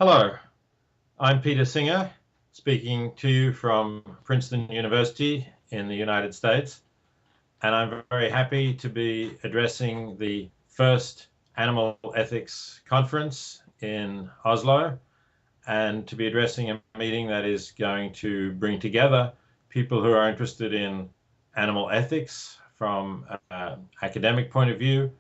Hello, I'm Peter Singer, speaking to you from Princeton University in the United States, and I'm very happy to be addressing the first Animal Ethics Conference in Oslo, and to be addressing a meeting that is going to bring together people who are interested in animal ethics from an academic point of view,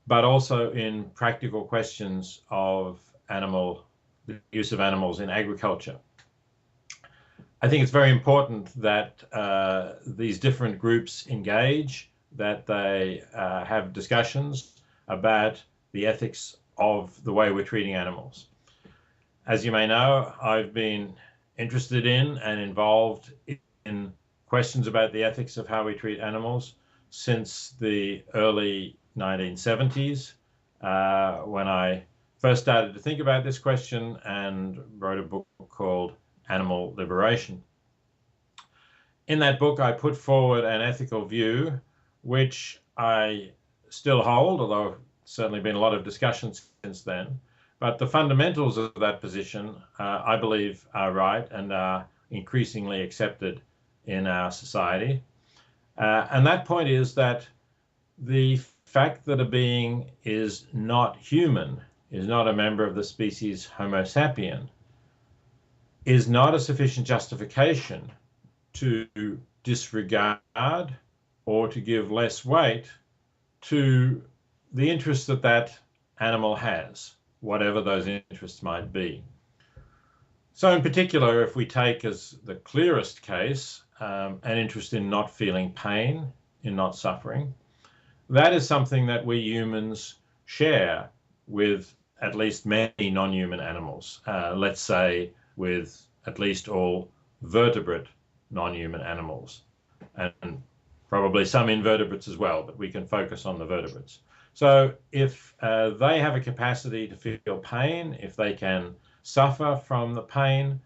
but also in practical questions of the use of animals in agriculture. I think it's very important that these different groups engage, that they have discussions about the ethics of the way we're treating animals. As you may know, I've been interested in and involved in questions about the ethics of how we treat animals since the early 1970s, when I first started to think about this question and wrote a book called Animal Liberation. In that book, I put forward an ethical view, which I still hold, although certainly been a lot of discussion since then. But the fundamentals of that position, I believe, are right and are increasingly accepted in our society. And that point is that the fact that a being is not human, is not a member of the species Homo sapien, is not a sufficient justification to disregard or to give less weight to the interests that that animal has, whatever those interests might be. So in particular, if we take as the clearest case an interest in not feeling pain, in not suffering, that is something that we humans share with at least many non-human animals. Let's say with at least all vertebrate non-human animals, and probably some invertebrates as well, but we can focus on the vertebrates. So if they have a capacity to feel pain, if they can suffer from the pain,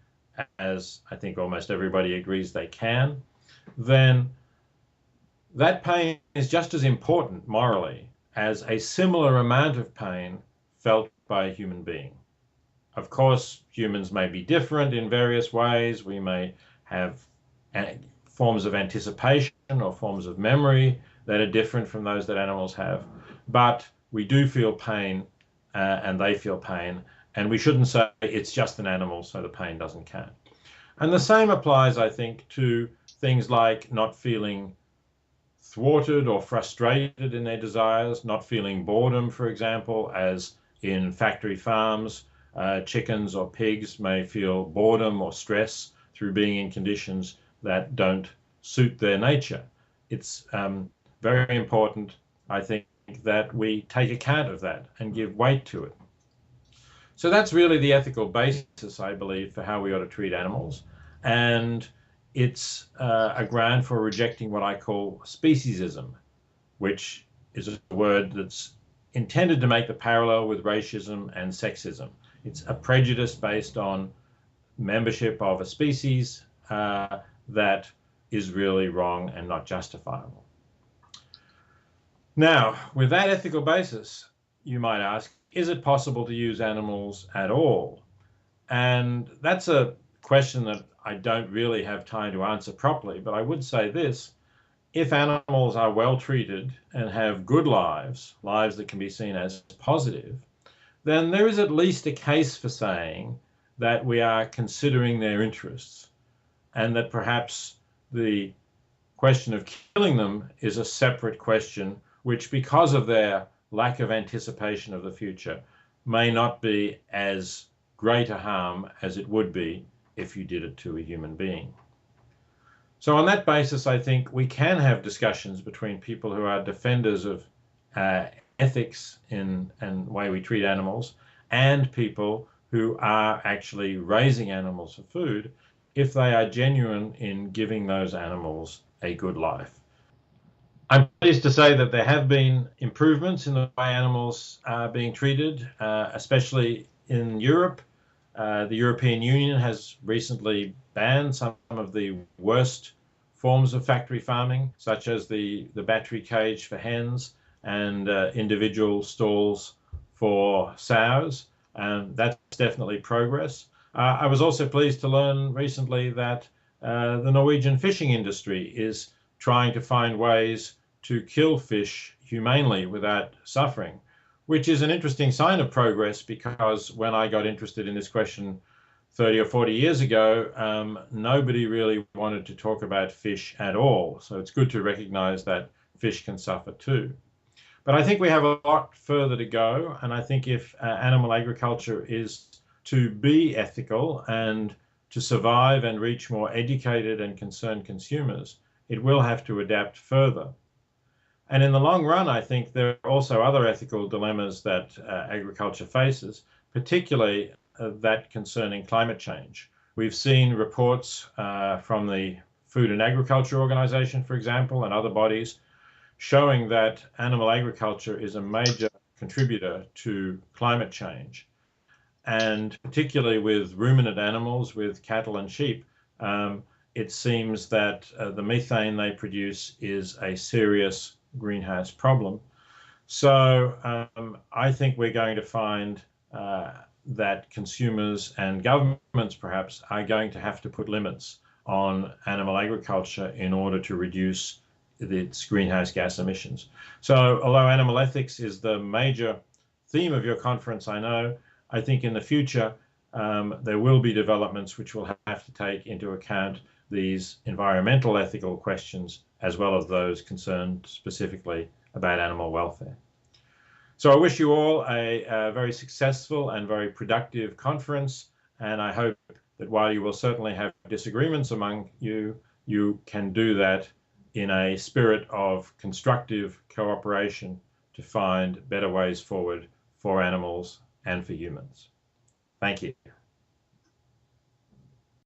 as I think almost everybody agrees they can, then that pain is just as important morally as a similar amount of pain felt by a human being. Of course, humans may be different in various ways. We may have forms of anticipation or forms of memory that are different from those that animals have. But we do feel pain and they feel pain. And we shouldn't say it's just an animal, so the pain doesn't count. And the same applies, I think, to things like not feeling thwarted or frustrated in their desires, not feeling boredom, for example, as in factory farms, chickens or pigs may feel boredom or stress through being in conditions that don't suit their nature. It's very important, I think, that we take account of that and give weight to it. So that's really the ethical basis, I believe, for how we ought to treat animals. And it's a ground for rejecting what I call speciesism, which is a word that's intended to make the parallel with racism and sexism. It's a prejudice based on membership of a species that is really wrong and not justifiable. Now, with that ethical basis, you might ask, is it possible to use animals at all? And that's a question that I don't really have time to answer properly, but I would say this: if animals are well treated and have good lives, lives that can be seen as positive, then there is at least a case for saying that we are considering their interests, and that perhaps the question of killing them is a separate question, which, because of their lack of anticipation of the future, may not be as great a harm as it would be if you did it to a human being. So on that basis, I think we can have discussions between people who are defenders of ethics and the way we treat animals, and people who are actually raising animals for food, if they are genuine in giving those animals a good life. I'm pleased to say that there have been improvements in the way animals are being treated, especially in Europe. The European Union has recently banned some of the worst forms of factory farming, such as the battery cage for hens and individual stalls for sows. and that's definitely progress. I was also pleased to learn recently that the Norwegian fishing industry is trying to find ways to kill fish humanely without suffering, which is an interesting sign of progress, because when I got interested in this question 30 or 40 years ago, nobody really wanted to talk about fish at all. So it's good to recognize that fish can suffer too. But I think we have a lot further to go. And I think if animal agriculture is to be ethical and to survive and reach more educated and concerned consumers, it will have to adapt further. And in the long run, I think there are also other ethical dilemmas that agriculture faces, particularly that concerning climate change. We've seen reports from the Food and Agriculture Organization, for example, and other bodies showing that animal agriculture is a major contributor to climate change. And particularly with ruminant animals, with cattle and sheep, it seems that the methane they produce is a serious greenhouse problem. So I think we're going to find that consumers and governments perhaps are going to have to put limits on animal agriculture in order to reduce its greenhouse gas emissions. So although animal ethics is the major theme of your conference, I know, I think in the future there will be developments which will have to take into account these environmental ethical questions as well as those concerned specifically about animal welfare. So I wish you all a very successful and very productive conference, and I hope that while you will certainly have disagreements among you, you can do that in a spirit of constructive cooperation to find better ways forward for animals and for humans. Thank you.